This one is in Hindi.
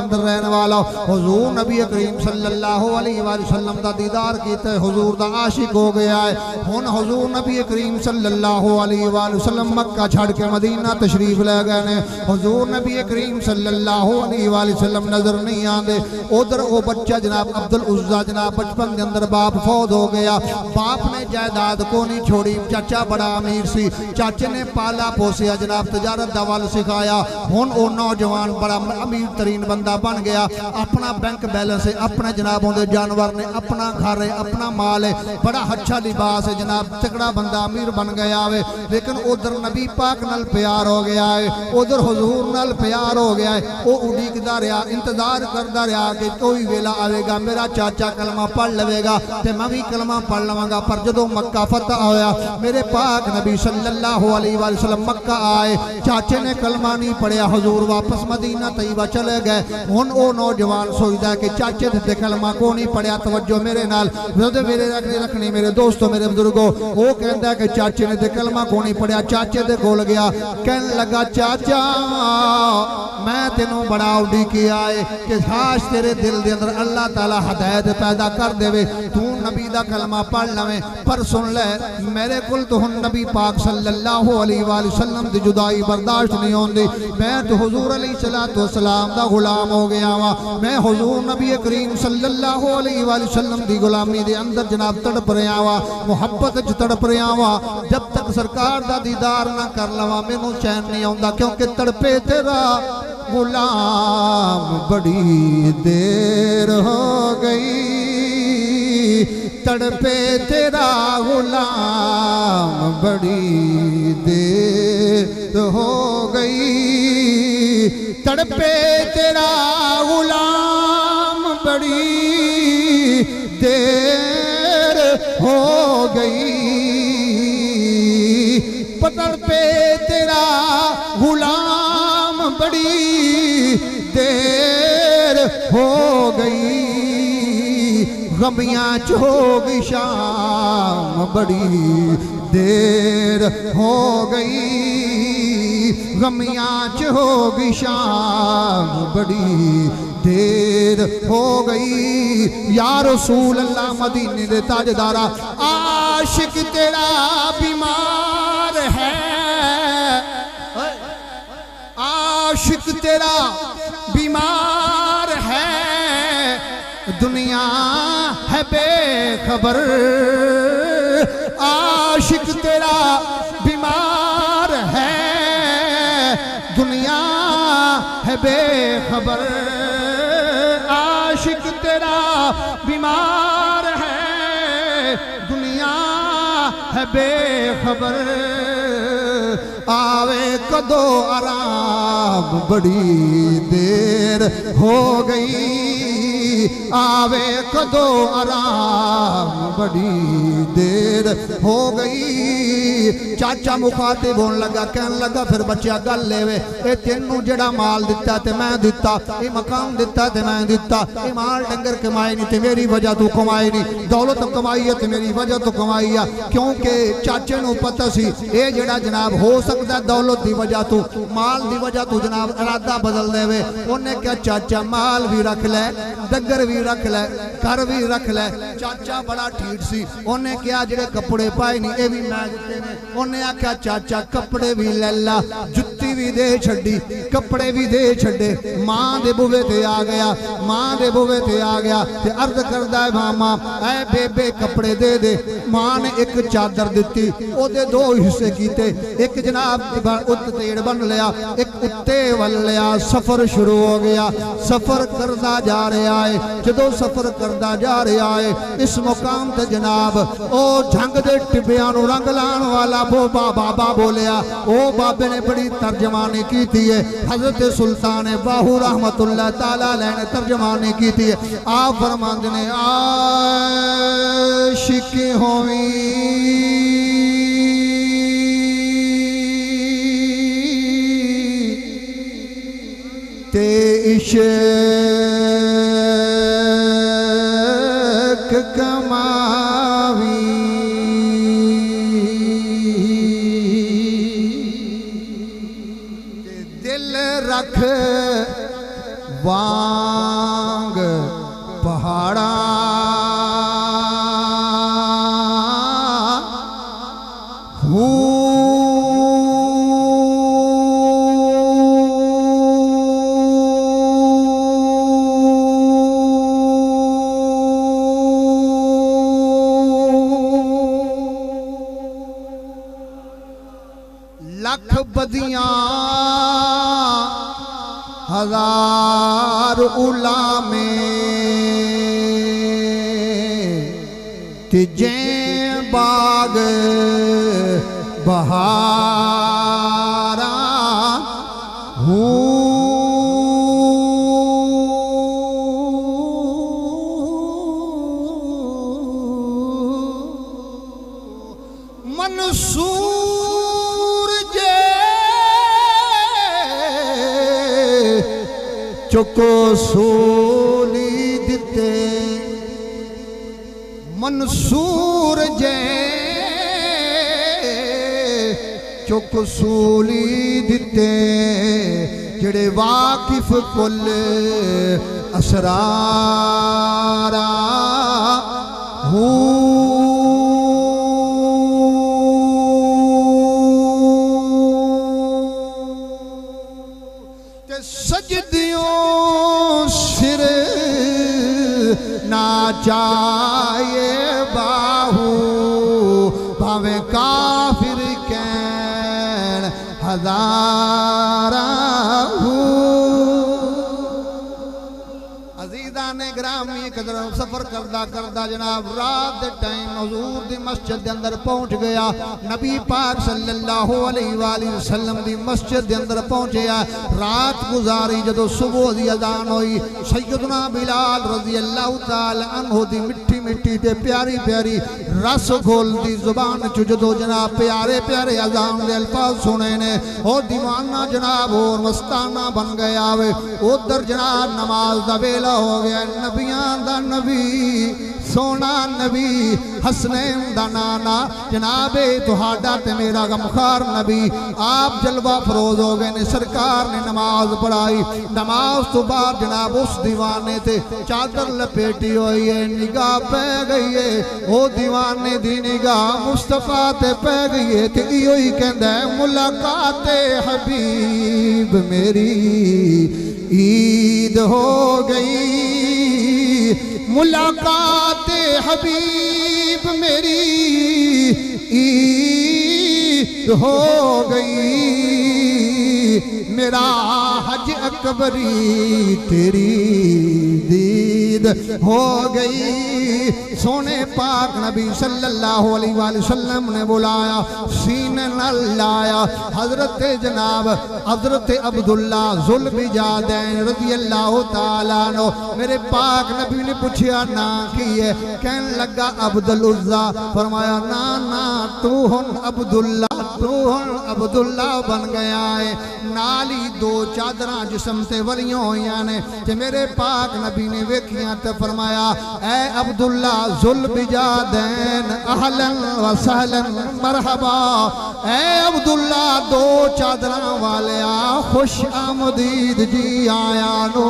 अंदर रहने वाला हुजूर नबी करीम सल्लल्लाहु अलैहि वसल्लम दा दीदार कीते हुजूर दा आशिक हो गया है। हुन हुजूर नबी करीम सल्लल्लाहु अलैहि वसल्लम मक्का छड़ के मदीना तशरीफ ले गए ने। हुजूर नबी करीम सल्लल्लाहु अलैहि वसल्लम नजर नहीं आते। उधर वो बच्चा जनाब अब्दुल उज़्ज़ा जनाब बचपन के अंदर बाप फौत हो गया। बाप ने जायदाद को नहीं छोड़ी। चाचा बड़ा अमीर सी, चाचे ने पाला पोसिया जनाब तजारत दा वल सिखाया। हुन वो नौजवान बड़ा अमीर तरीन बंदा बन गया। अपना बैंक बैलेंस है, अपने जनाब उनके जानवर ने, अपना घर है, अपना माल है, बड़ा अच्छा लिबास है जनाब, तगड़ा बंदा अमीर बन गया है। लेकिन उधर नबी पाक नाल प्यार हो गया है, उधर हुजूर नाल प्यार हो गया है। वो उड़ीकदा रहा, इंतजार करता रहा कि कोई वेला आएगा मेरा चाचा कलमा पढ़ लवेगा ते मैं भी कलमा पढ़ लवांगा। पर जदों मक्का फतह होया, मेरे पाक नबी सल्लल्लाहु अलैहि वसल्लम मक्का आए, चाचे ने कलमा नहीं पढ़िया, हुजूर वापस मदीना तैयबा चले गए। हुन वो नौजवान सोचता है कि चाचे ने कलमा को नहीं पढ़िया, तवज्जो मेरे नाल मेरे रखनी मेरे दोस्तों मेरे बुजुर्गों। वो कहता है कि चाचे ने कलमा को नहीं पढ़िया। चाचे दे कोल गया, कहने लगा चाचा मैं तेनों बड़ा उड़ीकी आए कि खास तेरे दिल दे अंदर अल्लाह ताला हदायत पैदा कर देवे, तू नबी दा कलमा पढ़ लवे। पर सुन ले मेरे कुल तो हुन नबी पाक सल्लल्लाहु अलैहि वसल्लम दी जुदाई बर्दाश्त नहीं होंदी। मैं तो हुजूर अलैहिस्सलातु वस्सलाम दा गुलाम हो गया वा। मैं हुजूर नबी करीम सल्लल्लाहु अलैहि वसल्लम दी गुलामी दे अंदर जनाब तड़प रहा वा, मुहब्बत च तड़प रहा वा। जब तक सरकार दा दीदार ना कर लवा मैनू चैन नहीं आउंदा, क्योंकि तड़पे तेरा गुलाम बड़ी देर हो गई, तड़पे तेरा गुलाम बड़ी देर हो गई, तड़पे तेरा गुलाम बड़ी देर हो गई, तड़पे तेरा गुलाम बड़ी देर हो गई, गमियां च हो गई शाम बड़ी देर हो गई, गमियां च हो गई शाम बड़ी देर हो गई। या रसूल अल्लाह मदीने दे ताजदारा, आशिक तेरा बीमार है, आशिक तेरा बीमार है, दुनिया है बेखबर, आशिक तेरा बीमार है, दुनिया है बेखबर, आशिक तेरा बीमार है, दुनिया है बेखबर, आवे कदो आराम बड़ी देर हो गई, आवे कदो आराम बड़ी देर हो गई। चाचा मुखातिब होने लगा, कहने लगा फिर बच्चा गल लेवे, ए तेनू जड़ा माल दिता ते मैं दिता, ये मकान दिता ते मैं दिता, ये माल डंगर कमाए नहीं ते मेरी वजह तू कमाई नहीं, दौलत कमाई है ते मेरी वजह तू कमाई है। क्योंकि चाचे नू पता सी ये जड़ा जनाब हो सकता दौलत की वजह तू, माल की वजह तू जनाब इरादा बदल देवे। उन्हें क्या चाचा माल भी रख ले, डंगर भी रख ले, घर भी रख ले। चाचा बड़ा ठीक सी, उन्हें क्या जेडे कपड़े पाए नहीं ये भी मैं दिते ने। उन्हें आख्या चाचा कपड़े भी ले ला, जुत्ती भी दे छड़ी, कपड़े भी दे छड़े। मां दे बुवे ते आ गया, मां दे बुवे ते आ गया ते अर्ज करदा है मामा ऐ बेबे कपड़े दे दे। मां ने एक चादर दिती, ओदे दो हिस्से कीते, एक जनाब उत्तेड़ बन लिया, एक उत्ते वल लिया। सफर शुरू हो गया, सफर करदा जा रहा है। जदों सफर करदा जा रहा है इस मुकाम ते जनाब ओ झंग दे टिब्बियां नूं रंग लाण वाला बोबा बाबा बोलिया। ओ बाबे ने बड़ी तर्जमानी की थी है, हजरत सुल्तान बाहू रहमतुल्लाह ताला अलैह ने तर्जमानी की थी है। आप फरमांदे ने आशिकी होवी ते इश्क कमावी, ते दिल रख वा वांग पहाड़ा लख बदियां हजार उलामे तिजे बाग बहारा मंसूर जे चुको सूली दिते मंसूर जे चुक सूली दिते जेड़े वाकिफ कुल असरारा ते सजदियों सिर ना चाहे बाहू भावे काफिर कैन हजारा अजीदा ने ग्रामी कदर सफर करदा करदा जनाब रात दे टाइम हुजूर दी मस्जिद दे अंदर पहुंच गया। नबी पाक सल्लल्लाहु अलैहि वसल्लम दी मस्जिद दे अंदर पहुंचया। रात गुजारी जदों सुबह दी अजान हुई सैयदना बिलाल रज़ी अल्लाह तआला अन्हु दी मिठी मिठी ते प्यारी प्यारी रस घोल दी जुबान च जदों जनाब प्यारे प्यारे अजान दे अल्फाज सुने ने और दीवाना जनाब और मस्ताना बन गया वे। उधर जनाब नमाज दा वेला हो गया। नबियां दा नबी सोना नबी हसनैन दा नाना जनाबे तुहाडा ते मेरा गमखार नबी आप जलवा फरोज हो गए ने। सरकार ने नमाज पढ़ाई। नमाज तो बाद जनाब उस दीवाने ते चादर लपेटी हुई है। निगाह पै गई है ओ दीवाने दी निगाह मुस्तफा ते पै गई है ते इहो ही कहंदा है मुलाकात हबीब मेरी ईद हो गई। मुलाकात हबीब मेरी ईद हो गई। मेरा हज अकबरी तेरी दीद हो गई। सोने पाक नबी सल्लल्लाहु अलैहि वसल्लम ने बुलाया सीने न लाया हजरत जनाब हजरत अब्दुल्ला जुल्बिजादैन रज़ी अल्लाह तआला अन्हु। मेरे पाक नबी ने पूछा ना की है कहने लगा अब्दुल उज़्ज़ा। फरमाया ना ना तू हुन अब्दुल्ला तू हुन अब्दुल्ला बन गया है। नाली दो चादरां जिस्म ते वलियां होइयां ने ते मेरे पाक नबी ने वेखियां ते फरमाया ऐ अब्दुल्ला जुल्बिजादैन अहलन व सहलन मरहबा। ऐ अब्दुल्ला दो चादरां वाले खुश आमदीद जी आया नो।